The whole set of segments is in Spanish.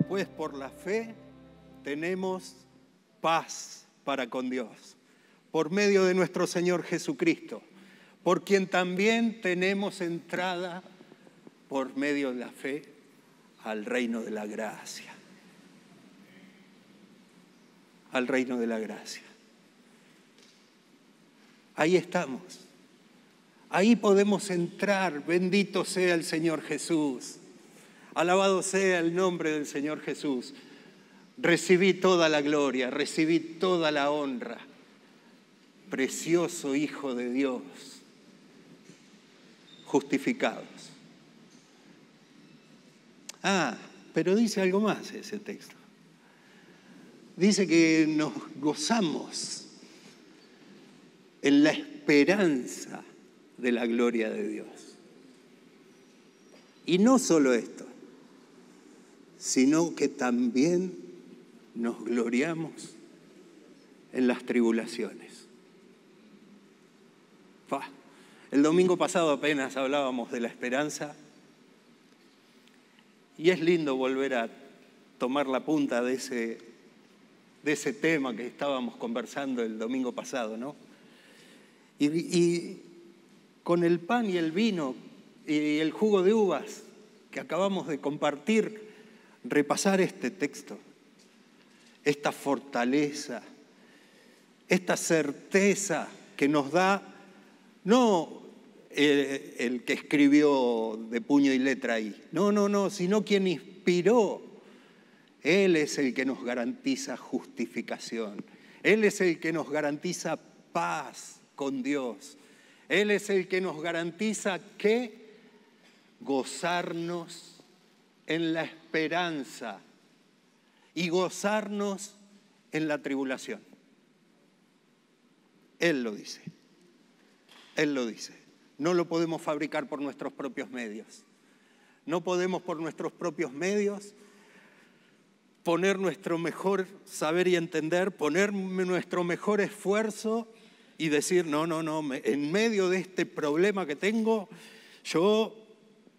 pues por la fe tenemos paz para con Dios, por medio de nuestro Señor Jesucristo, por quien también tenemos entrada por medio de la fe al reino de la gracia. Al reino de la gracia. Ahí estamos. Ahí podemos entrar. Bendito sea el Señor Jesús. Alabado sea el nombre del Señor Jesús. Recibí toda la gloria, recibí toda la honra. Precioso Hijo de Dios. Justificados. Pero dice algo más ese texto. Dice que nos gozamos en la esperanza de la gloria de Dios. Y no solo esto, sino que también nos gloriamos en las tribulaciones. El domingo pasado apenas hablábamos de la esperanza y es lindo volver a tomar la punta de ese tema que estábamos conversando el domingo pasado, ¿no? Y con el pan y el vino y el jugo de uvas que acabamos de compartir, repasar este texto, esta fortaleza, esta certeza que nos da, no el que escribió de puño y letra ahí, no, sino quien inspiró. Él es el que nos garantiza justificación. Él es el que nos garantiza paz con Dios. Él es el que nos garantiza que gozarnos en la esperanza y gozarnos en la tribulación. Él lo dice. Él lo dice. No lo podemos fabricar por nuestros propios medios. No podemos por nuestros propios medios poner nuestro mejor saber y entender, poner nuestro mejor esfuerzo y decir, no, en medio de este problema que tengo, yo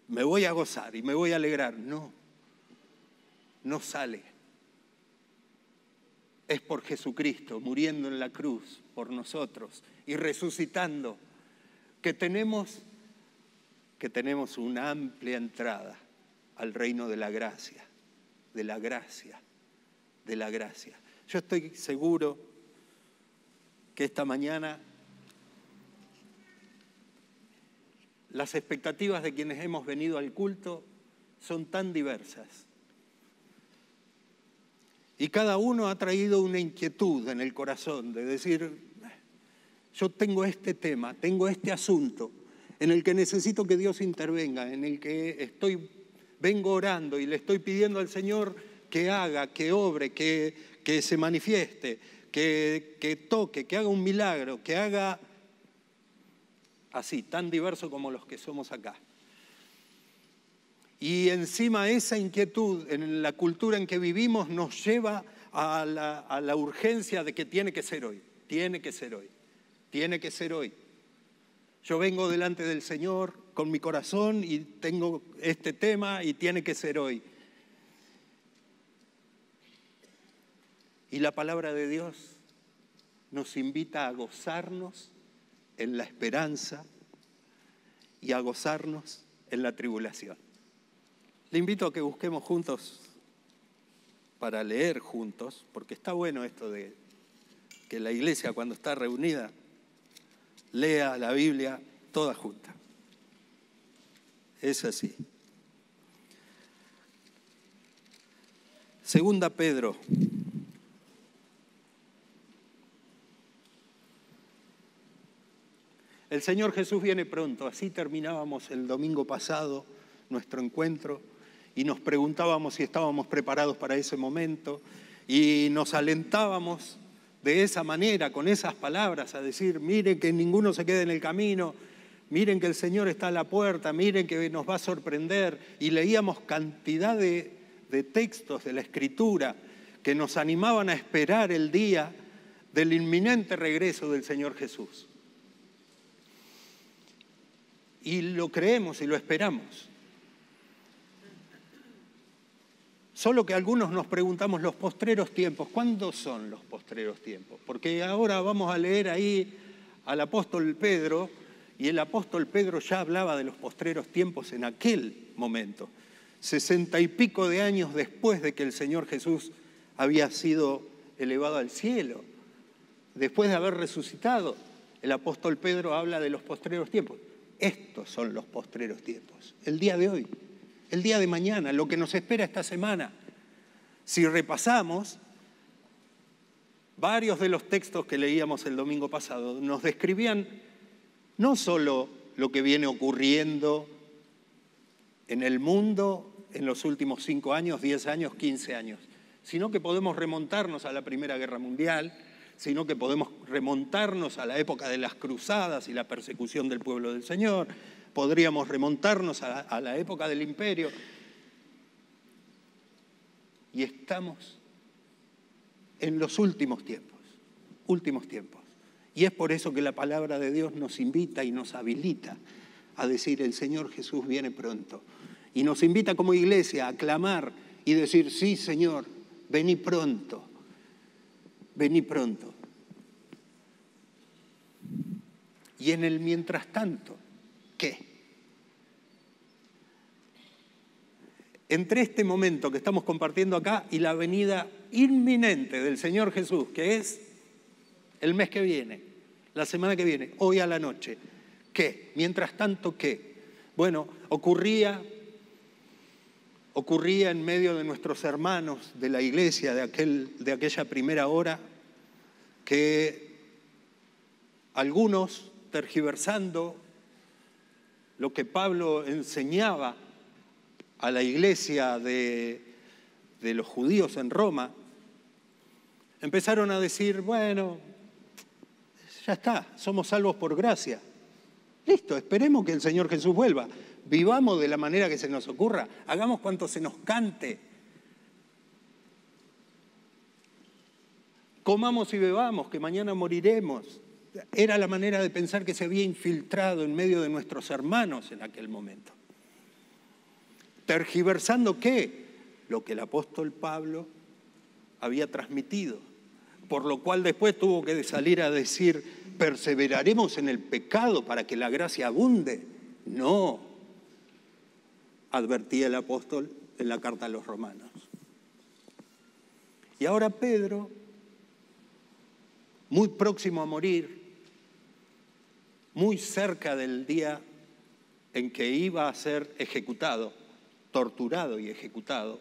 me voy a gozar y me voy a alegrar. No sale. Es por Jesucristo muriendo en la cruz por nosotros y resucitando que tenemos una amplia entrada al reino de la gracia. De la gracia. Yo estoy seguro que esta mañana las expectativas de quienes hemos venido al culto son tan diversas. Y cada uno ha traído una inquietud en el corazón de decir, yo tengo este tema, tengo este asunto en el que necesito que Dios intervenga, en el que vengo orando y le estoy pidiendo al Señor que haga, que obre, que se manifieste, que toque, que haga un milagro, que haga así, tan diverso como los que somos acá. Y encima esa inquietud en la cultura en que vivimos nos lleva a la urgencia de que tiene que ser hoy, tiene que ser hoy, tiene que ser hoy. Yo vengo delante del Señor con mi corazón y tengo este tema y tiene que ser hoy. Y la palabra de Dios nos invita a gozarnos en la esperanza y a gozarnos en la tribulación. Le invito a que busquemos juntos para leer juntos, porque está bueno esto de que la iglesia cuando está reunida lea la Biblia toda junta. Es así. Segunda Pedro. El Señor Jesús viene pronto. Así terminábamos el domingo pasado nuestro encuentro y nos preguntábamos si estábamos preparados para ese momento y nos alentábamos de esa manera, con esas palabras, a decir, miren que ninguno se quede en el camino, miren que el Señor está a la puerta, miren que nos va a sorprender. Y leíamos cantidad de textos de la Escritura que nos animaban a esperar el día del inminente regreso del Señor Jesús. Y lo creemos y lo esperamos. Solo que algunos nos preguntamos, los postreros tiempos, ¿cuándo son los postreros tiempos? Porque ahora vamos a leer ahí al apóstol Pedro, y el apóstol Pedro ya hablaba de los postreros tiempos en aquel momento, 60 y pico de años después de que el Señor Jesús había sido elevado al cielo. Después de haber resucitado, el apóstol Pedro habla de los postreros tiempos. Estos son los postreros tiempos, el día de hoy, el día de mañana, lo que nos espera esta semana. Si repasamos, varios de los textos que leíamos el domingo pasado nos describían no solo lo que viene ocurriendo en el mundo en los últimos 5 años, 10 años, 15 años, sino que podemos remontarnos a la Primera Guerra Mundial, sino que podemos remontarnos a la época de las cruzadas y la persecución del pueblo del Señor, podríamos remontarnos a la época del imperio. Y estamos en los últimos tiempos, últimos tiempos. Y es por eso que la palabra de Dios nos invita y nos habilita a decir, el Señor Jesús viene pronto. Y nos invita como iglesia a clamar y decir, sí, Señor, vení pronto, vení pronto. Y en el mientras tanto, ¿qué? Entre este momento que estamos compartiendo acá y la venida inminente del Señor Jesús, que es el mes que viene, la semana que viene, hoy a la noche, ¿qué? Mientras tanto, ¿qué? Bueno, ocurría en medio de nuestros hermanos de la iglesia de aquella primera hora que algunos, tergiversando lo que Pablo enseñaba a la iglesia de los judíos en Roma, empezaron a decir, bueno, ya está, somos salvos por gracia. Listo, esperemos que el Señor Jesús vuelva. Vivamos de la manera que se nos ocurra, hagamos cuanto se nos cante. Comamos y bebamos, que mañana moriremos. Era la manera de pensar que se había infiltrado en medio de nuestros hermanos en aquel momento. ¿Tergiversando qué? Lo que el apóstol Pablo había transmitido, por lo cual después tuvo que salir a decir, ¿perseveraremos en el pecado para que la gracia abunde? No, advertía el apóstol en la carta a los romanos. Y ahora Pedro, muy próximo a morir, muy cerca del día en que iba a ser ejecutado, torturado y ejecutado,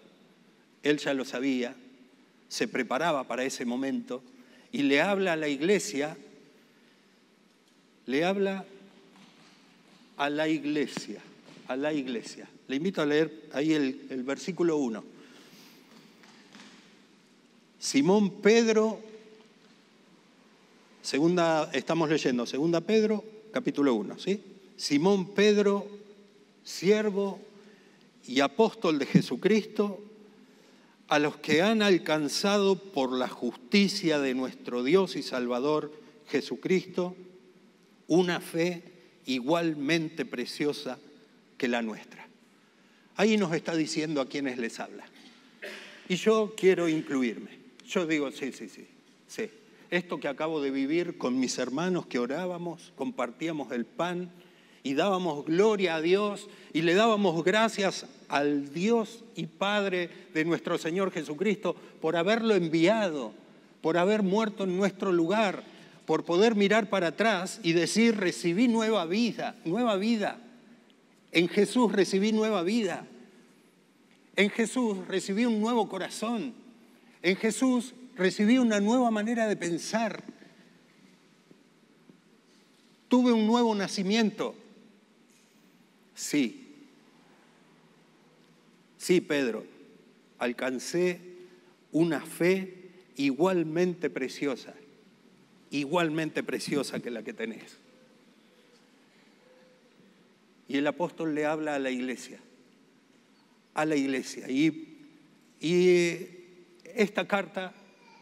él ya lo sabía, se preparaba para ese momento y le habla a la iglesia, le habla a la iglesia, a la iglesia. Le invito a leer ahí el versículo 1. Simón Pedro, estamos leyendo 2 Pedro, capítulo 1, ¿sí? Simón Pedro, siervo y apóstol de Jesucristo, a los que han alcanzado por la justicia de nuestro Dios y Salvador Jesucristo una fe igualmente preciosa que la nuestra. Ahí nos está diciendo a quienes les habla. Y yo quiero incluirme. Yo digo, sí. Esto que acabo de vivir con mis hermanos que orábamos, compartíamos el pan y dábamos gloria a Dios y le dábamos gracias al Dios y Padre de nuestro Señor Jesucristo por haberlo enviado, por haber muerto en nuestro lugar, por poder mirar para atrás y decir, recibí nueva vida, nueva vida. En Jesús recibí nueva vida. En Jesús recibí un nuevo corazón. En Jesús recibí una nueva manera de pensar. Tuve un nuevo nacimiento. Sí, Pedro, alcancé una fe igualmente preciosa que la que tenés. Y el apóstol le habla a la iglesia. Y esta carta,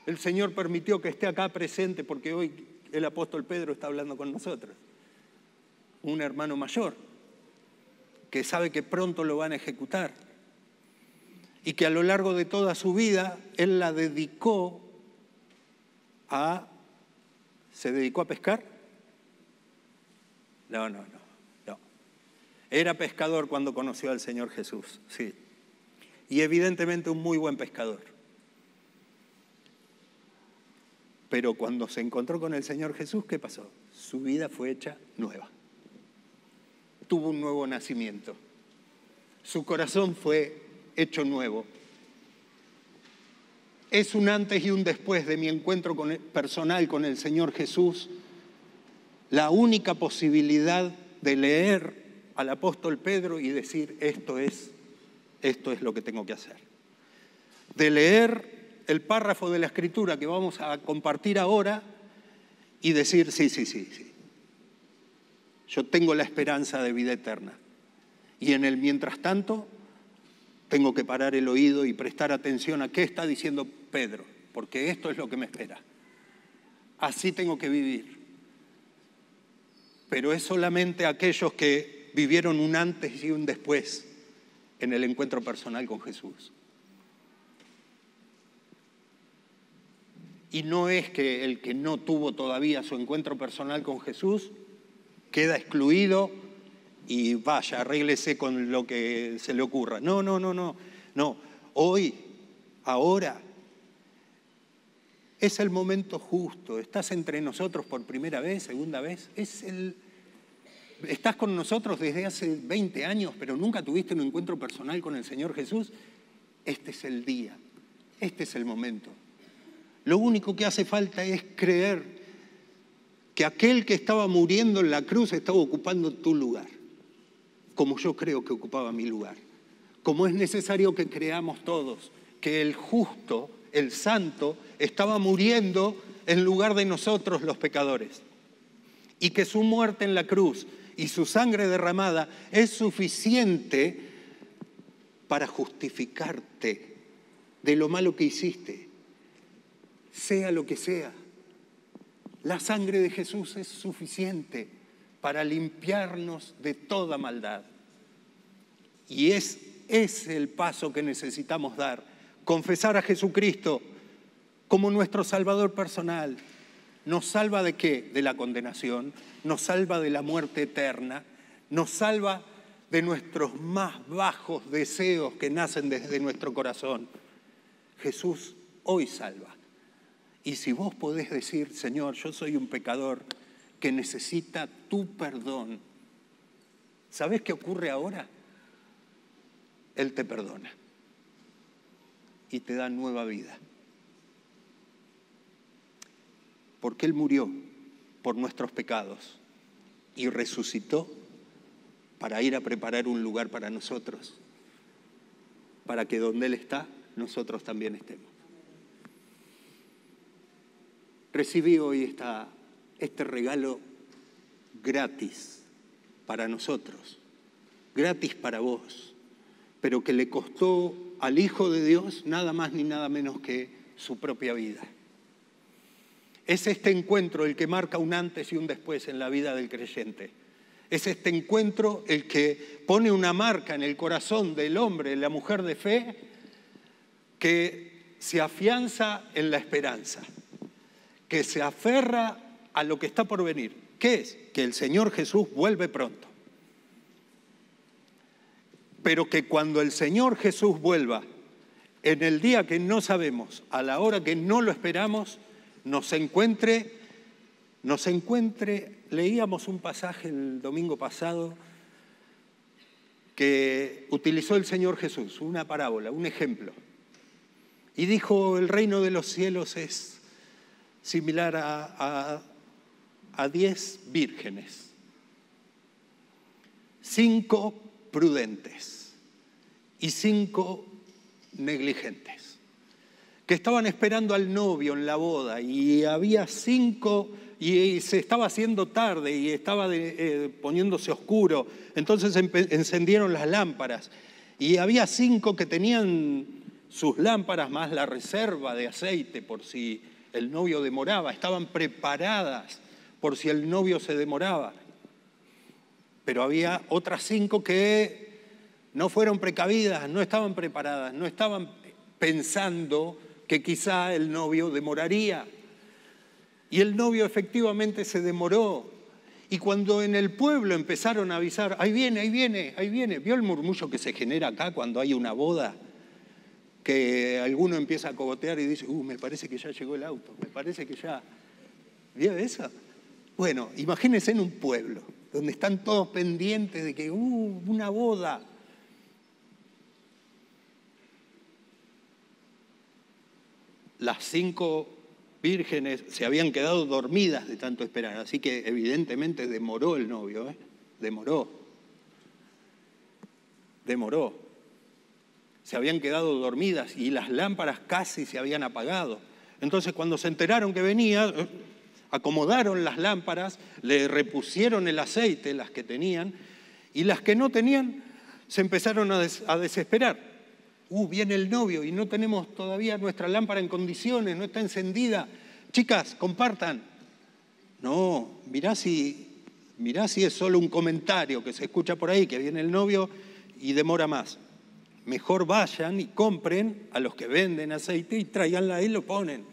el Señor permitió que esté acá presente porque hoy el apóstol Pedro está hablando con nosotros. Un hermano mayor que sabe que pronto lo van a ejecutar. y que a lo largo de toda su vida él la dedicó ¿se dedicó a pescar? No. Era pescador cuando conoció al Señor Jesús, sí. Y evidentemente un muy buen pescador. Pero cuando se encontró con el Señor Jesús, ¿qué pasó? Su vida fue hecha nueva. Tuvo un nuevo nacimiento. Su corazón fue hecho nuevo. Es un antes y un después de mi encuentro personal con el Señor Jesús. La única posibilidad de leer al apóstol Pedro y decir, esto es lo que tengo que hacer. De leer el párrafo de la Escritura que vamos a compartir ahora y decir, sí. Yo tengo la esperanza de vida eterna. Y en el mientras tanto, tengo que parar el oído y prestar atención a qué está diciendo Pedro, porque esto es lo que me espera. Así tengo que vivir. Pero es solamente aquellos que vivieron un antes y un después en el encuentro personal con Jesús. Y no es que el que no tuvo todavía su encuentro personal con Jesús queda excluido y vaya, arréglese con lo que se le ocurra. No. Hoy, ahora, es el momento justo. Estás entre nosotros por primera vez, segunda vez. Estás con nosotros desde hace 20 años, pero nunca tuviste un encuentro personal con el Señor Jesús. Este es el día, este es el momento. Lo único que hace falta es creer que aquel que estaba muriendo en la cruz estaba ocupando tu lugar, como yo creo que ocupaba mi lugar. Como es necesario que creamos todos que el justo, el santo, estaba muriendo en lugar de nosotros los pecadores. Y que su muerte en la cruz y su sangre derramada es suficiente para justificarte de lo malo que hiciste, sea lo que sea. La sangre de Jesús es suficiente para limpiarnos de toda maldad. Y es el paso que necesitamos dar. Confesar a Jesucristo como nuestro Salvador personal. ¿Nos salva de qué? De la condenación. Nos salva de la muerte eterna. Nos salva de nuestros más bajos deseos que nacen desde nuestro corazón. Jesús hoy salva. Y si vos podés decir, Señor, yo soy un pecador que necesita tu perdón, ¿sabés qué ocurre ahora? Él te perdona y te da nueva vida. Porque Él murió por nuestros pecados y resucitó para ir a preparar un lugar para nosotros, para que donde Él está, nosotros también estemos. Recibí hoy este regalo gratis para nosotros, gratis para vos, pero que le costó al Hijo de Dios nada más ni nada menos que su propia vida. Es este encuentro el que marca un antes y un después en la vida del creyente. Es este encuentro el que pone una marca en el corazón del hombre, de la mujer de fe, que se afianza en la esperanza, que se aferra a lo que está por venir. ¿Qué es? Que el Señor Jesús vuelve pronto. Pero que cuando el Señor Jesús vuelva, en el día que no sabemos, a la hora que no lo esperamos, nos encuentre, leíamos un pasaje el domingo pasado que utilizó el Señor Jesús, una parábola, un ejemplo. Y dijo, el reino de los cielos es similar a 10 vírgenes, 5 prudentes y 5 negligentes, que estaban esperando al novio en la boda, y había 5 y se estaba haciendo tarde y estaba poniéndose oscuro. Entonces encendieron las lámparas y había 5 que tenían sus lámparas más la reserva de aceite por si el novio demoraba, estaban preparadas por si el novio se demoraba. Pero había otras 5 que no fueron precavidas, no estaban preparadas, no estaban pensando que quizá el novio demoraría. Y el novio efectivamente se demoró. Y cuando en el pueblo empezaron a avisar, ahí viene, ahí viene, ahí viene. ¿Vio el murmullo que se genera acá cuando hay una boda? Que alguno empieza a cogotear y dice, me parece que ya llegó el auto, me parece que ya... ¿Vio eso? Bueno, imagínense en un pueblo donde están todos pendientes de que, una boda. Las 5 vírgenes se habían quedado dormidas de tanto esperar, así que evidentemente demoró el novio, demoró. Se habían quedado dormidas y las lámparas casi se habían apagado. Entonces cuando se enteraron que venía, acomodaron las lámparas, le repusieron el aceite, las que tenían, y las que no tenían se empezaron a desesperar. Viene el novio y no tenemos todavía nuestra lámpara en condiciones, no está encendida. Chicas, compartan. No, mirá si es solo un comentario que se escucha por ahí, que viene el novio y demora más. Mejor vayan y compren a los que venden aceite y tráiganla ahí y lo ponen.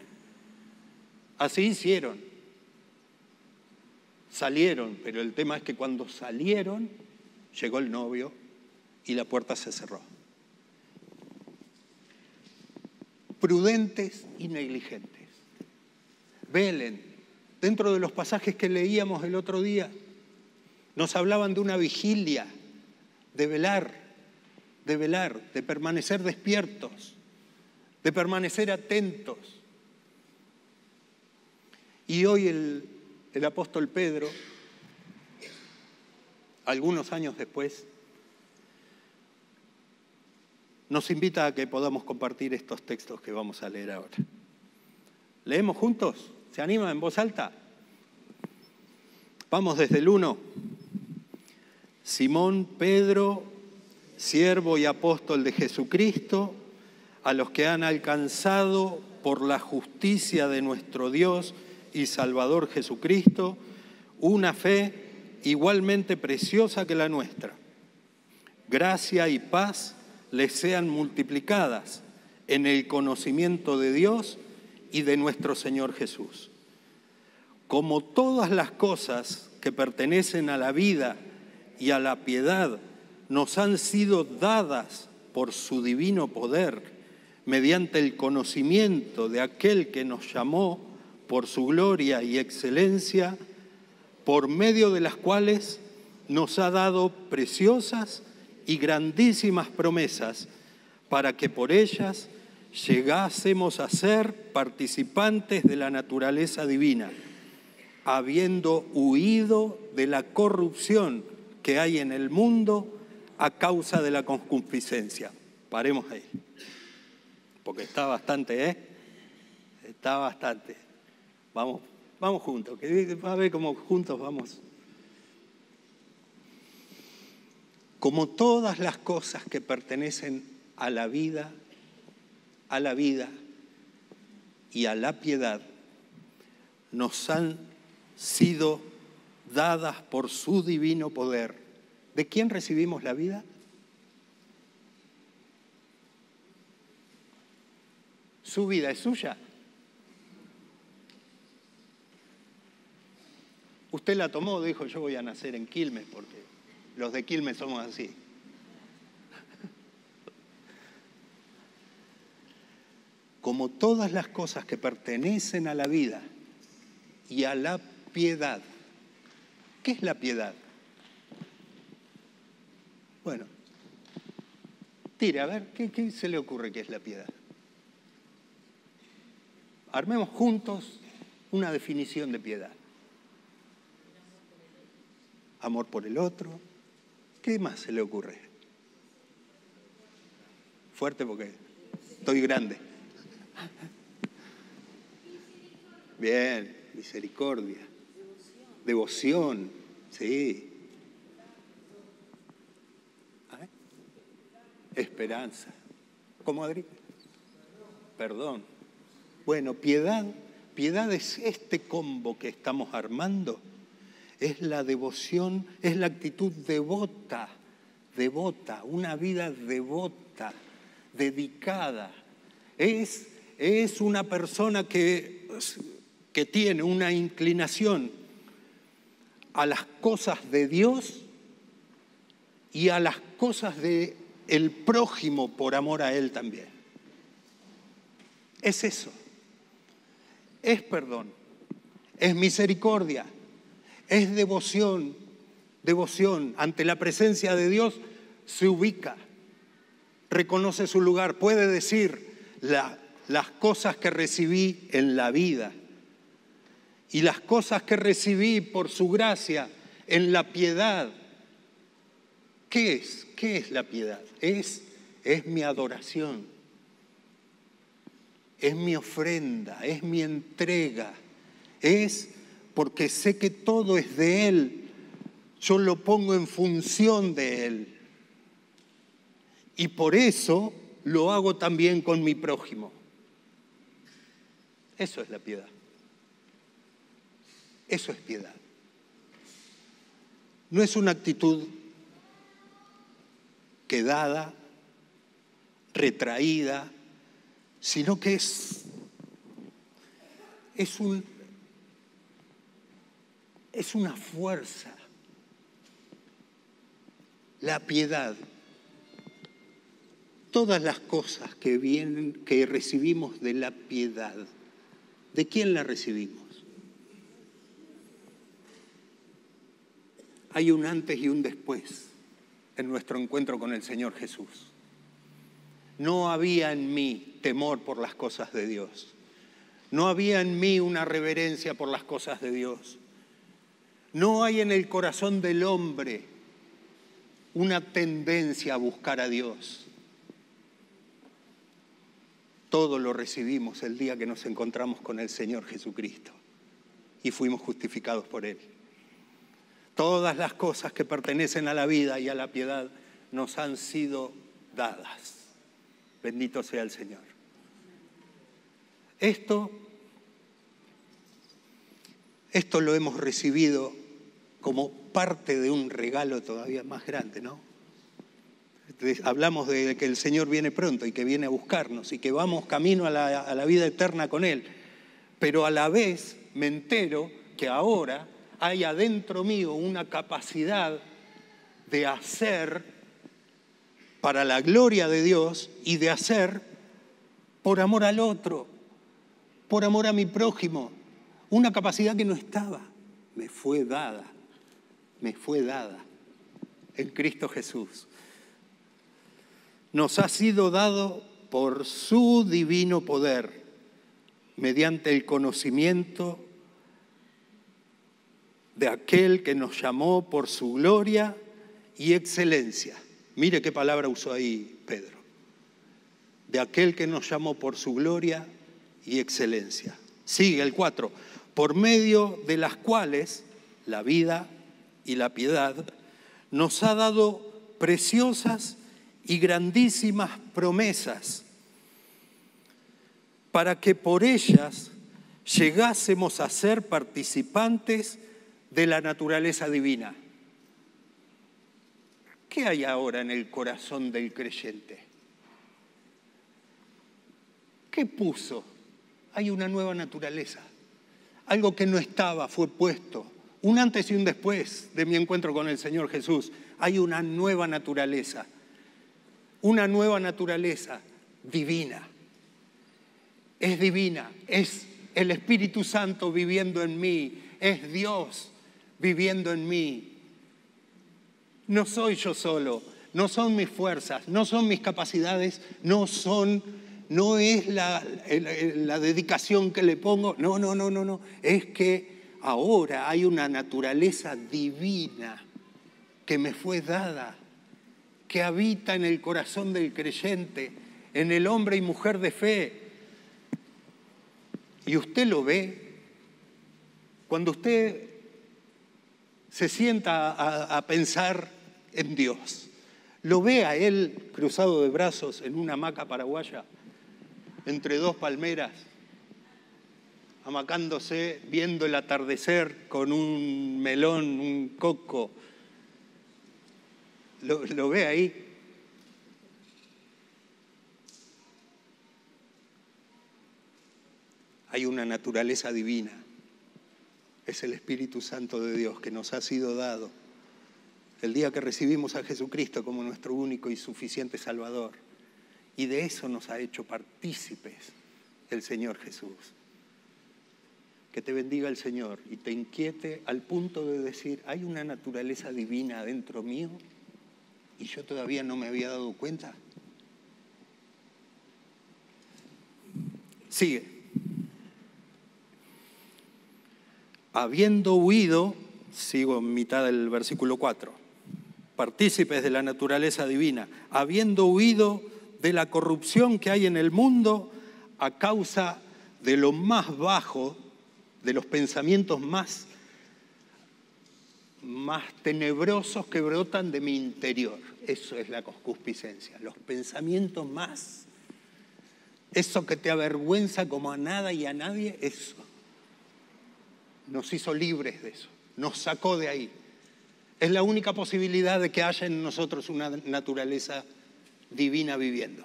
Así hicieron. Salieron, pero el tema es que cuando salieron, llegó el novio y la puerta se cerró. Prudentes y negligentes. Velen. Dentro de los pasajes que leíamos el otro día, nos hablaban de una vigilia, de velar, de permanecer despiertos, de permanecer atentos. Y hoy el apóstol Pedro, algunos años después, nos invita a que podamos compartir estos textos que vamos a leer ahora. ¿Leemos juntos? ¿Se anima en voz alta? Vamos desde el 1. Simón Pedro, siervo y apóstol de Jesucristo, a los que han alcanzado por la justicia de nuestro Dios y Salvador Jesucristo, una fe igualmente preciosa que la nuestra. Gracia y paz les sean multiplicadas en el conocimiento de Dios y de nuestro Señor Jesús. Como todas las cosas que pertenecen a la vida y a la piedad nos han sido dadas por su divino poder, mediante el conocimiento de aquel que nos llamó por su gloria y excelencia, por medio de las cuales nos ha dado preciosas y grandísimas promesas, para que por ellas llegásemos a ser participantes de la naturaleza divina, habiendo huido de la corrupción que hay en el mundo a causa de la concupiscencia. Paremos ahí, porque está bastante, Está bastante. Vamos juntos, que va a ver cómo juntos vamos. Como todas las cosas que pertenecen a la vida y a la piedad, nos han sido dadas por su divino poder. ¿De quién recibimos la vida? ¿Su vida es suya? Usted la tomó, dijo, yo voy a nacer en Quilmes, porque los de Quilmes somos así. Como todas las cosas que pertenecen a la vida y a la piedad. ¿Qué es la piedad? Bueno, tire, a ver, ¿qué se le ocurre que es la piedad? Armemos juntos una definición de piedad. Amor por el otro. ¿Qué más se le ocurre? Fuerte porque estoy grande. Bien, misericordia. Devoción, sí. Esperanza. ¿Cómo, Adri? Perdón. Bueno, piedad es este combo que estamos armando. Es la devoción, es la actitud devota, devota, una vida devota, dedicada. Es una persona que tiene una inclinación a las cosas de Dios y a las cosas del prójimo por amor a Él también. Es eso. Es perdón, es misericordia, es devoción. Devoción ante la presencia de Dios, se ubica, reconoce su lugar, puede decir las cosas que recibí en la vida y las cosas que recibí por su gracia en la piedad. ¿Qué es? ¿Qué es la piedad? Es mi adoración, es mi ofrenda, es mi entrega, es porque sé que todo es de Él, yo lo pongo en función de Él. Y por eso lo hago también con mi prójimo. Eso es la piedad. Eso es piedad. No es una actitud quedada, retraída, sino que es una fuerza. La piedad. Todas las cosas que recibimos de la piedad, ¿de quién la recibimos? Hay un antes y un después en nuestro encuentro con el Señor Jesús. No había en mí temor por las cosas de Dios. No había en mí una reverencia por las cosas de Dios. No hay en el corazón del hombre una tendencia a buscar a Dios. Todo lo recibimos el día que nos encontramos con el Señor Jesucristo y fuimos justificados por Él. Todas las cosas que pertenecen a la vida y a la piedad nos han sido dadas. Bendito sea el Señor. Esto lo hemos recibido como parte de un regalo todavía más grande, ¿no? Hablamos de que el Señor viene pronto y que viene a buscarnos y que vamos camino a la vida eterna con Él. Pero a la vez me entero que ahora hay adentro mío una capacidad de hacer para la gloria de Dios y de hacer por amor al otro, por amor a mi prójimo. Una capacidad que no estaba, me fue dada en Cristo Jesús. Nos ha sido dado por su divino poder, mediante el conocimiento de aquel que nos llamó por su gloria y excelencia. Mire qué palabra usó ahí Pedro. De aquel que nos llamó por su gloria y excelencia. Sigue el 4. Por medio de las cuales la vida y la piedad nos ha dado preciosas y grandísimas promesas, para que por ellas llegásemos a ser participantes de la naturaleza divina. ¿Qué hay ahora en el corazón del creyente? ¿Qué puso? Hay una nueva naturaleza. Algo que no estaba fue puesto. Un antes y un después de mi encuentro con el Señor Jesús. Hay una nueva naturaleza. Una nueva naturaleza divina. Es divina, es el Espíritu Santo viviendo en mí, es Dios viviendo en mí. No soy yo solo, no son mis fuerzas, no son mis capacidades, no es la dedicación que le pongo, no, es que ahora hay una naturaleza divina que me fue dada, que habita en el corazón del creyente, en el hombre y mujer de fe. Y usted lo ve cuando usted se sienta a pensar en Dios. Lo ve a Él cruzado de brazos en una hamaca paraguaya, entre dos palmeras, hamacándose, viendo el atardecer con un melón, un coco. ¿Lo ve ahí? Hay una naturaleza divina. Es el Espíritu Santo de Dios que nos ha sido dado el día que recibimos a Jesucristo como nuestro único y suficiente Salvador. Y de eso nos ha hecho partícipes el Señor Jesús. Que te bendiga el Señor y te inquiete al punto de decir, hay una naturaleza divina dentro mío y yo todavía no me había dado cuenta. Sigue. Habiendo huido, sigo en mitad del versículo 4, partícipes de la naturaleza divina, habiendo huido de la corrupción que hay en el mundo a causa de lo más bajo, de los pensamientos más tenebrosos que brotan de mi interior. Eso es la concupiscencia, los pensamientos más, eso que te avergüenza como a nada y a nadie, eso. Nos hizo libres de eso, nos sacó de ahí. Es la única posibilidad de que haya en nosotros una naturaleza divina viviendo.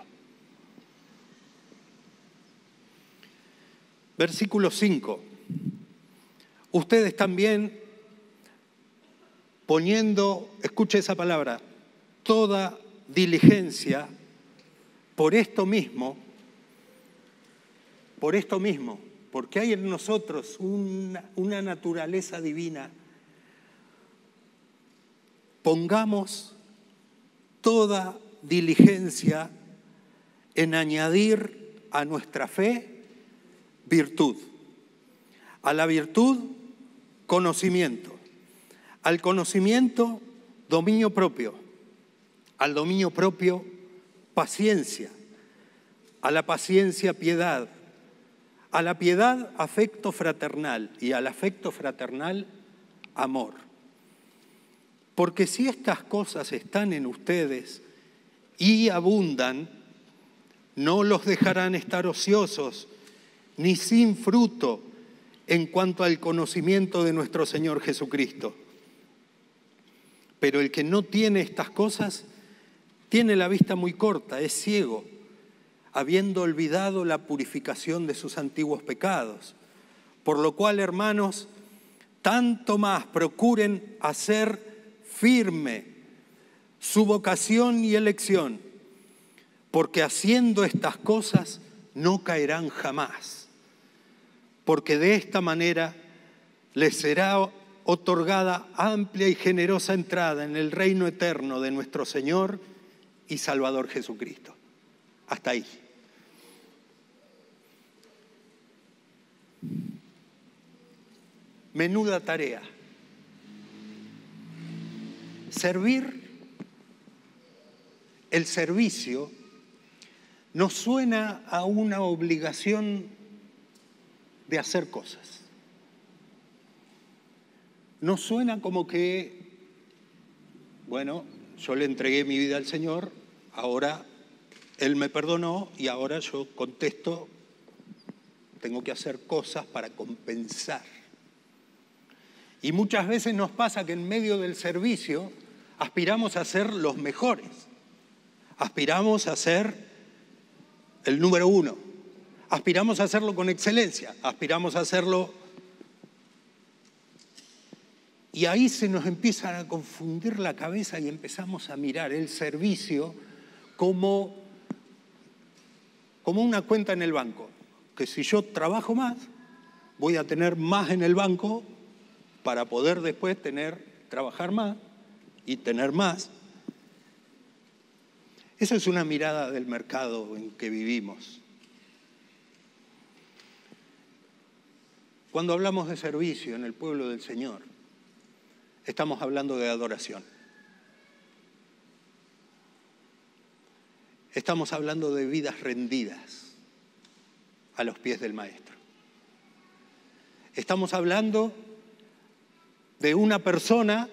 Versículo 5. Ustedes también poniendo, escuche esa palabra, toda diligencia por esto mismo, porque hay en nosotros una naturaleza divina. Pongamos toda diligencia en añadir a nuestra fe virtud, a la virtud conocimiento, al conocimiento dominio propio, al dominio propio paciencia, a la paciencia piedad, a la piedad afecto fraternal y al afecto fraternal amor. Porque si estas cosas están en ustedes y abundan, no los dejarán estar ociosos ni sin fruto en cuanto al conocimiento de nuestro Señor Jesucristo. Pero el que no tiene estas cosas tiene la vista muy corta, es ciego, habiendo olvidado la purificación de sus antiguos pecados. Por lo cual, hermanos, tanto más procuren hacer firme su vocación y elección, porque haciendo estas cosas no caerán jamás, porque de esta manera les será otorgada amplia y generosa entrada en el reino eterno de nuestro Señor y Salvador Jesucristo. Hasta ahí. Menuda tarea. Servir, el servicio, nos suena a una obligación de hacer cosas. Nos suena como que, bueno, yo le entregué mi vida al Señor, ahora Él me perdonó y ahora yo contesto, tengo que hacer cosas para compensar. Y muchas veces nos pasa que en medio del servicio aspiramos a ser los mejores, aspiramos a ser el número uno, aspiramos a hacerlo con excelencia, aspiramos a hacerlo. Y ahí se nos empieza a confundir la cabeza y empezamos a mirar el servicio como una cuenta en el banco, que si yo trabajo más, voy a tener más en el banco para poder después trabajar más y tener más. Esa es una mirada del mercado en que vivimos. Cuando hablamos de servicio en el pueblo del Señor, estamos hablando de adoración. Estamos hablando de vidas rendidas a los pies del Maestro. Estamos hablando de una persona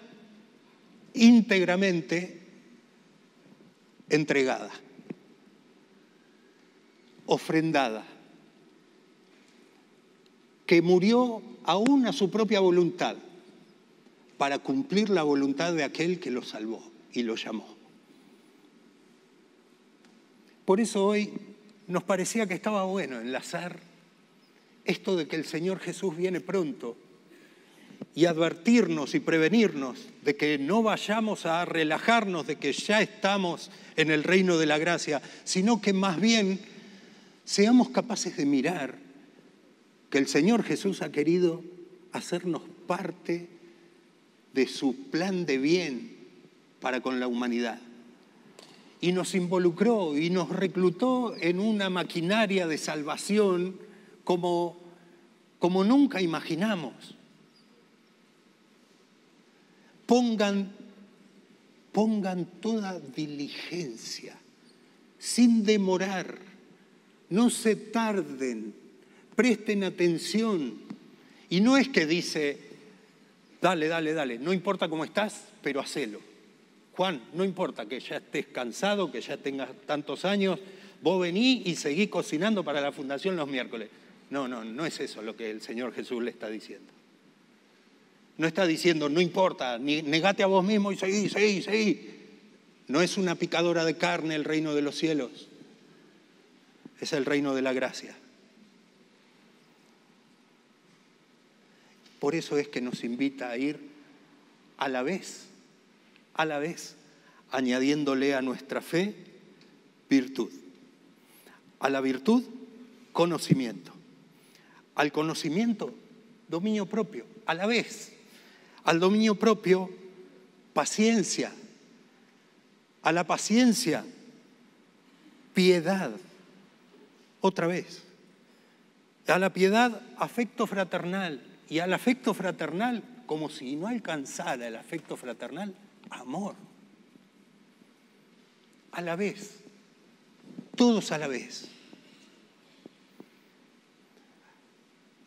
íntegramente entregada, ofrendada, que murió aún a su propia voluntad para cumplir la voluntad de aquel que lo salvó y lo llamó. Por eso hoy nos parecía que estaba bueno enlazar esto de que el Señor Jesús viene pronto y advertirnos y prevenirnos de que no vayamos a relajarnos de que ya estamos en el reino de la gracia, sino que más bien seamos capaces de mirar que el Señor Jesús ha querido hacernos parte de su plan de bien para con la humanidad. Y nos involucró y nos reclutó en una maquinaria de salvación como nunca imaginamos. Pongan toda diligencia, sin demorar, no se tarden, presten atención. Y no es que dice, dale, no importa cómo estás, pero hacelo. Juan, no importa que ya estés cansado, que ya tengas tantos años, vos vení y seguí cocinando para la fundación los miércoles. No es eso lo que el Señor Jesús le está diciendo. No está diciendo, no importa, ni negate a vos mismo y seguí. No es una picadora de carne el reino de los cielos. Es el reino de la gracia. Por eso es que nos invita a ir a la vez, añadiéndole a nuestra fe virtud. A la virtud, conocimiento. Al conocimiento, dominio propio. A la vez, al dominio propio, paciencia. A la paciencia, piedad. Otra vez. A la piedad, afecto fraternal. Y al afecto fraternal, como si no alcanzara el afecto fraternal, amor. A la vez. Todos a la vez.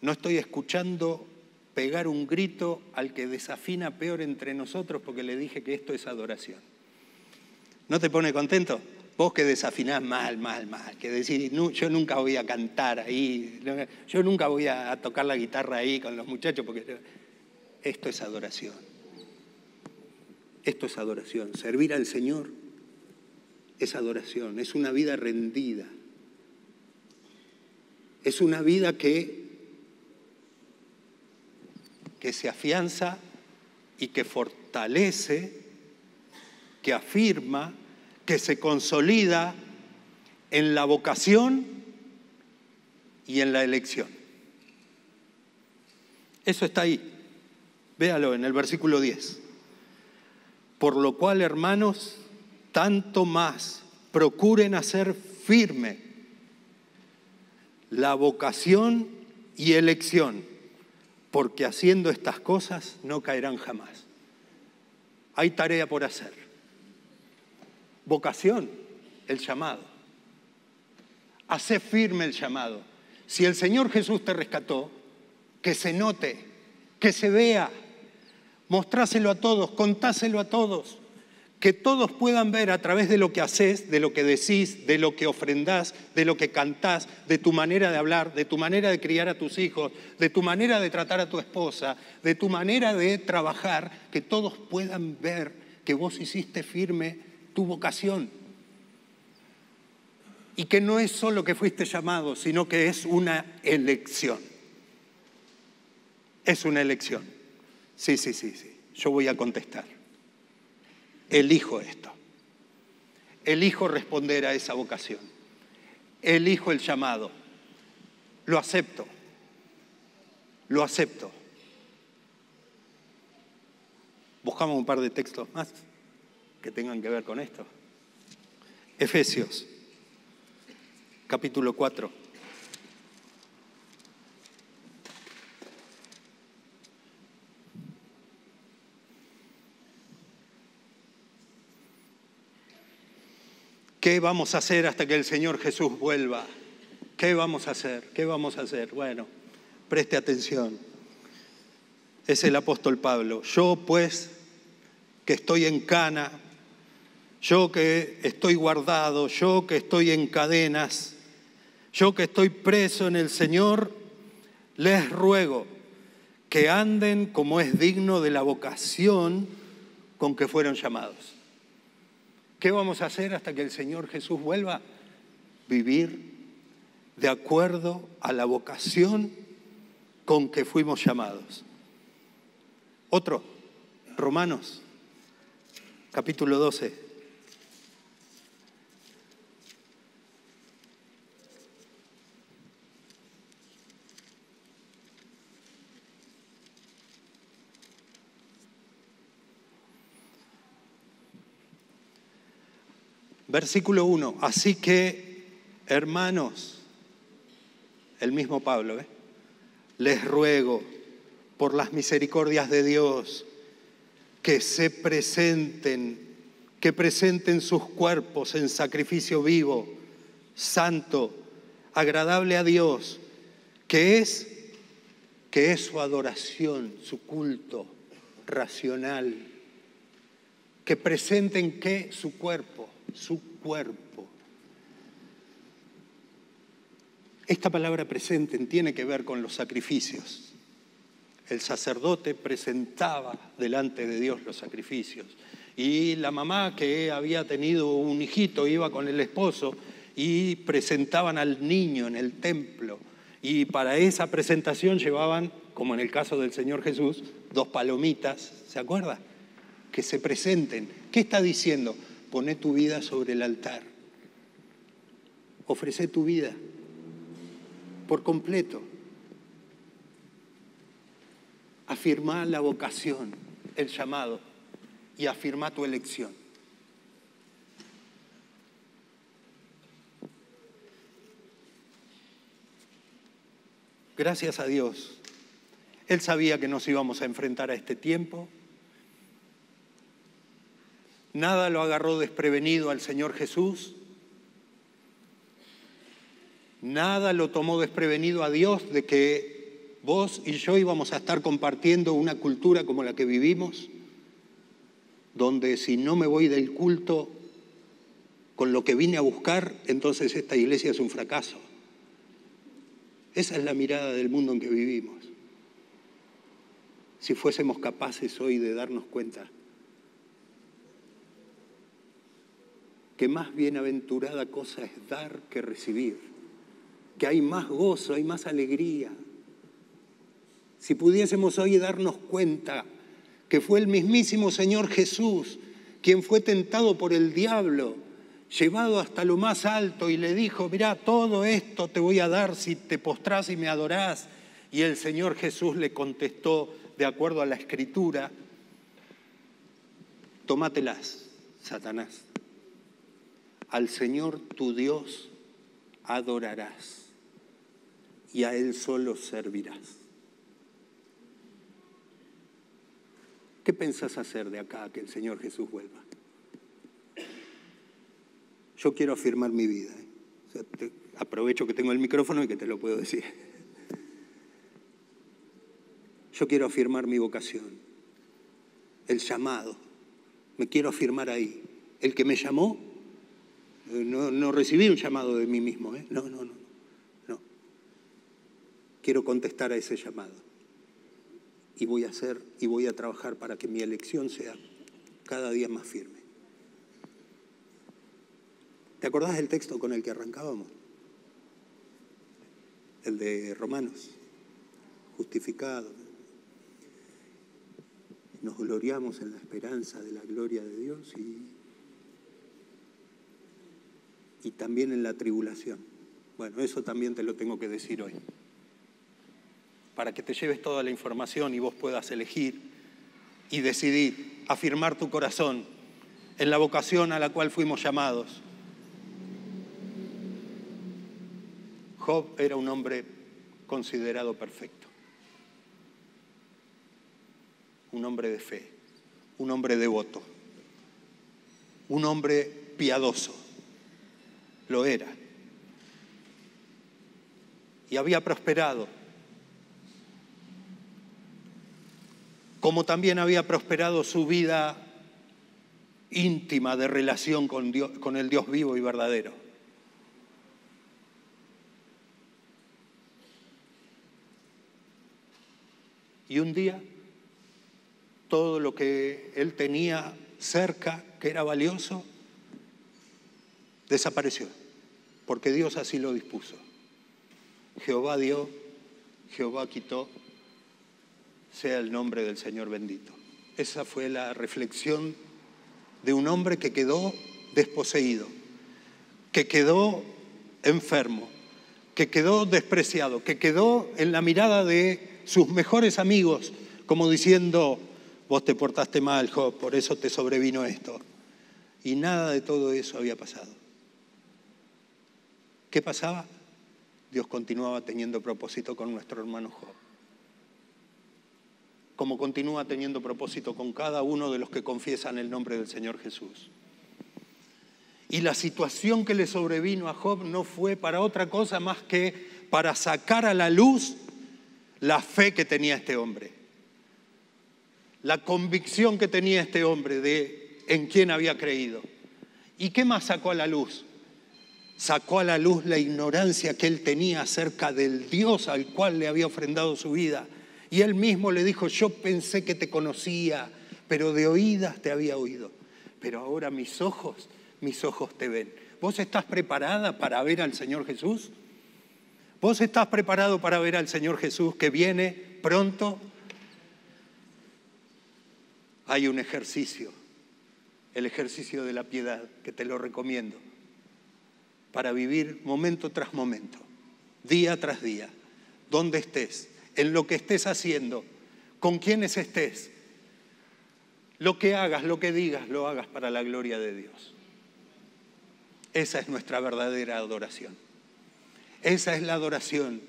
No estoy escuchando pegar un grito al que desafina peor entre nosotros porque le dije que esto es adoración. ¿No te pone contento? Vos que desafinás mal, que decís, no, yo nunca voy a cantar ahí, yo nunca voy a tocar la guitarra ahí con los muchachos, porque esto es adoración. Esto es adoración. Servir al Señor es adoración, es una vida rendida. Es una vida que se afianza y que fortalece, que afirma, que se consolida en la vocación y en la elección. Eso está ahí. Véalo en el versículo 10. Por lo cual, hermanos, tanto más procuren hacer firme la vocación y elección, porque haciendo estas cosas no caerán jamás. Hay tarea por hacer. Vocación, el llamado. Hacé firme el llamado. Si el Señor Jesús te rescató, que se note, que se vea, mostráselo a todos, contáselo a todos, que todos puedan ver a través de lo que haces, de lo que decís, de lo que ofrendás, de lo que cantás, de tu manera de hablar, de tu manera de criar a tus hijos, de tu manera de tratar a tu esposa, de tu manera de trabajar, que todos puedan ver que vos hiciste firme tu vocación. Y que no es solo que fuiste llamado, sino que es una elección. Es una elección. Sí. Yo voy a contestar. Elijo esto. Elijo responder a esa vocación. Elijo el llamado. Lo acepto. Lo acepto. Buscamos un par de textos más que tengan que ver con esto. Efesios, capítulo 4. ¿Qué vamos a hacer hasta que el Señor Jesús vuelva? ¿Qué vamos a hacer? ¿Qué vamos a hacer? Bueno, preste atención. Es el apóstol Pablo. Yo pues, que estoy en cana, yo que estoy guardado, yo que estoy en cadenas, yo que estoy preso en el Señor, les ruego que anden como es digno de la vocación con que fueron llamados. ¿Qué vamos a hacer hasta que el Señor Jesús vuelva? vivir de acuerdo a la vocación con que fuimos llamados. Otro, Romanos, capítulo 12. Versículo 1. Así que, hermanos, el mismo Pablo, les ruego por las misericordias de Dios que presenten sus cuerpos en sacrificio vivo, santo, agradable a Dios, que es su adoración, su culto racional. Que presenten ¿qué? Su cuerpo. Esta palabra presenten tiene que ver con los sacrificios. El sacerdote presentaba delante de Dios los sacrificios. Y la mamá que había tenido un hijito iba con el esposo y presentaban al niño en el templo. Y para esa presentación llevaban, como en el caso del Señor Jesús, 2 palomitas, ¿se acuerda? Que se presenten. ¿Qué está diciendo? Poné tu vida sobre el altar. Ofrecé tu vida por completo. Afirmá la vocación, el llamado, y afirmá tu elección. Gracias a Dios, Él sabía que nos íbamos a enfrentar a este tiempo. Nada lo agarró desprevenido al Señor Jesús. Nada lo tomó desprevenido a Dios de que vos y yo íbamos a estar compartiendo una cultura como la que vivimos, donde si no me voy del culto con lo que vine a buscar, entonces esta iglesia es un fracaso. Esa es la mirada del mundo en que vivimos. Si fuésemos capaces hoy de darnos cuenta que más bienaventurada cosa es dar que recibir, que hay más gozo, hay más alegría. Si pudiésemos hoy darnos cuenta que fue el mismísimo Señor Jesús quien fue tentado por el diablo, llevado hasta lo más alto y le dijo, mirá, todo esto te voy a dar si te postrás y me adorás. Y el Señor Jesús le contestó, de acuerdo a la Escritura, tómatelas, Satanás. Al Señor tu Dios adorarás y a Él solo servirás. ¿Qué pensás hacer de acá a que el Señor Jesús vuelva? Yo quiero afirmar mi vida. O sea, aprovecho que tengo el micrófono y que te lo puedo decir. Yo quiero afirmar mi vocación, el llamado. Me quiero afirmar ahí. El que me llamó, no recibí un llamado de mí mismo. No. Quiero contestar a ese llamado. Y voy a trabajar para que mi elección sea cada día más firme. ¿Te acordás del texto con el que arrancábamos? El de Romanos, justificado. Nos gloriamos en la esperanza de la gloria de Dios y también en la tribulación. Bueno, eso también te lo tengo que decir hoy. Para que te lleves toda la información y vos puedas elegir y decidir, afirmar tu corazón en la vocación a la cual fuimos llamados. Job era un hombre considerado perfecto, un hombre de fe, un hombre devoto, un hombre piadoso, lo era. Y había prosperado, como también había prosperado su vida íntima de relación con Dios, con el Dios vivo y verdadero. Y un día, todo lo que él tenía cerca, que era valioso, desapareció. porque Dios así lo dispuso. Jehová dio, Jehová quitó, sea el nombre del Señor bendito. Esa fue la reflexión de un hombre que quedó desposeído, que quedó enfermo, que quedó despreciado, que quedó en la mirada de sus mejores amigos, como diciendo, vos te portaste mal, Job, por eso te sobrevino esto. Y nada de todo eso había pasado. ¿Qué pasaba? Dios continuaba teniendo propósito con nuestro hermano Job, como continúa teniendo propósito con cada uno de los que confiesan el nombre del Señor Jesús. Y la situación que le sobrevino a Job no fue para otra cosa más que para sacar a la luz la fe que tenía este hombre, la convicción que tenía este hombre de en quién había creído. ¿Y qué más sacó a la luz? Sacó a la luz la ignorancia que él tenía acerca del Dios al cual le había ofrendado su vida. Y él mismo le dijo, yo pensé que te conocía, pero de oídas te había oído. Pero ahora mis ojos te ven. ¿Vos estás preparada para ver al Señor Jesús? ¿Vos estás preparado para ver al Señor Jesús que viene pronto? Hay un ejercicio, el ejercicio de la piedad, que te lo recomiendo, para vivir momento tras momento, día tras día, donde estés, en lo que estés haciendo, con quienes estés, lo que hagas, lo que digas, lo hagas para la gloria de Dios. Esa es nuestra verdadera adoración. Esa es la adoración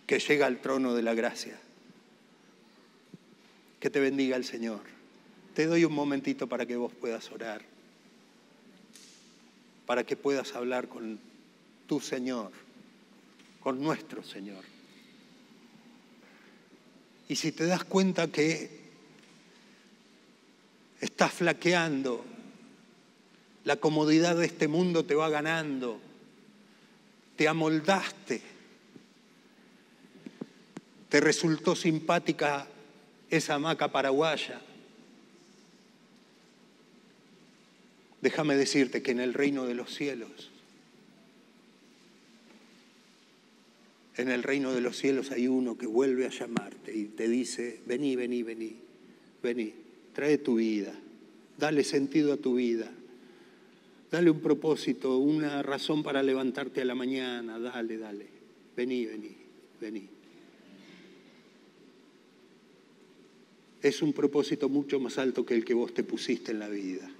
que llega al trono de la gracia. Que te bendiga el Señor. Te doy un momentito para que vos puedas orar, para que puedas hablar con tu Señor, con nuestro Señor. Y si te das cuenta que estás flaqueando, la comodidad de este mundo te va ganando, te amoldaste, te resultó simpática esa hamaca paraguaya, déjame decirte que en el reino de los cielos, hay uno que vuelve a llamarte y te dice, vení, vení, vení, vení, trae tu vida, dale sentido a tu vida, dale un propósito, una razón para levantarte a la mañana, dale, dale, vení, vení, vení. Es un propósito mucho más alto que el que vos te pusiste en la vida.